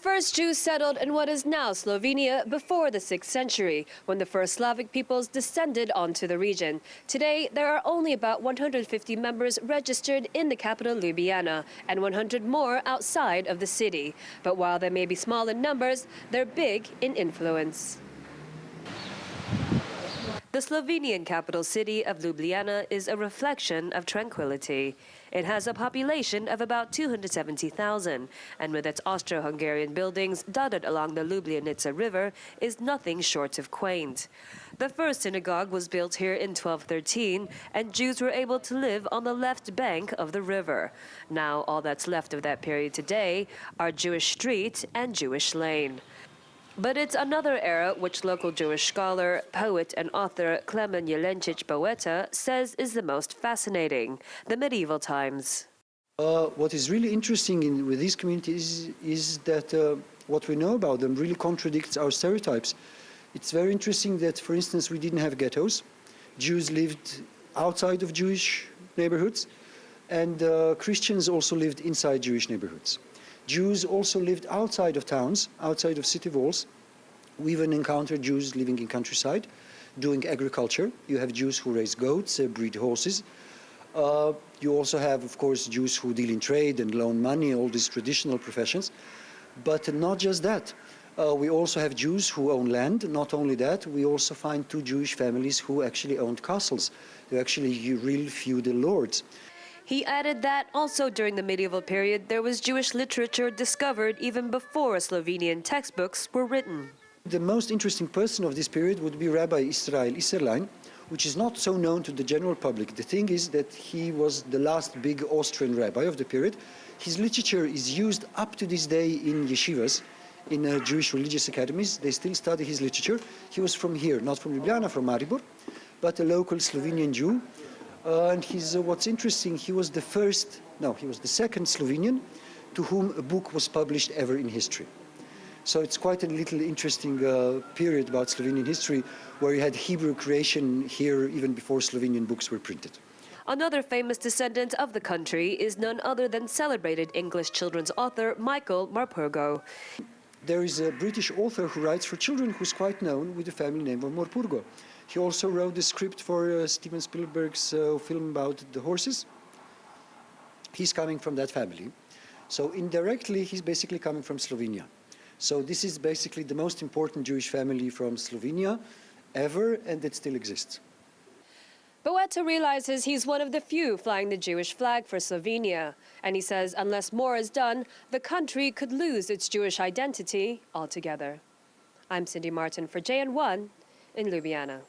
first Jews settled in what is now Slovenia before the 6th century, when the first Slavic peoples descended onto the region. Today, there are only about 150 members registered in the capital Ljubljana and 100 more outside of the city. But while they may be small in numbers, they're big in influence. The Slovenian capital city of Ljubljana is a reflection of tranquility. It has a population of about 270,000, and with its Austro-Hungarian buildings dotted along the Ljubljanica River, is nothing short of quaint. The first synagogue was built here in 1213, and Jews were able to live on the left bank of the river. Now all that's left of that period today are Jewish Street and Jewish Lane. But it's another era which local Jewish scholar, poet and author Klemen Jelenčić says is the most fascinating, the medieval times. What is really interesting with these communities is that what we know about them really contradicts our stereotypes. It's very interesting that, for instance, we didn't have ghettos. Jews lived outside of Jewish neighborhoods, and Christians also lived inside Jewish neighborhoods. Jews also lived outside of towns, outside of city walls. We even encountered Jews living in countryside, doing agriculture. You have Jews who raise goats, breed horses. You also have, of course, Jews who deal in trade and loan money, all these traditional professions. But not just that. We also have Jews who own land. Not only that, we also find two Jewish families who actually owned castles. They're actually real feudal lords. He added that also during the medieval period, there was Jewish literature discovered even before Slovenian textbooks were written. The most interesting person of this period would be Rabbi Israel Isserlein, which is not so known to the general public. The thing is that he was the last big Austrian rabbi of the period. His literature is used up to this day in yeshivas, in Jewish religious academies. They still study his literature. He was from here, not from Ljubljana, from Maribor, but a local Slovenian Jew. And what's interesting, he was the second Slovenian to whom a book was published ever in history. So it's quite a little interesting period about Slovenian history, where you had Hebrew creation here even before Slovenian books were printed. Another famous descendant of the country is none other than celebrated English children's author Michael Morpurgo. There is a British author who writes for children who's quite known with the family name of Morpurgo. He also wrote the script for Steven Spielberg's film about the horses. He's coming from that family. So indirectly, he's basically coming from Slovenia. So this is basically the most important Jewish family from Slovenia ever, and it still exists. Boeta realizes he's one of the few flying the Jewish flag for Slovenia. And he says unless more is done, the country could lose its Jewish identity altogether. I'm Cindy Martin for JN1 in Ljubljana.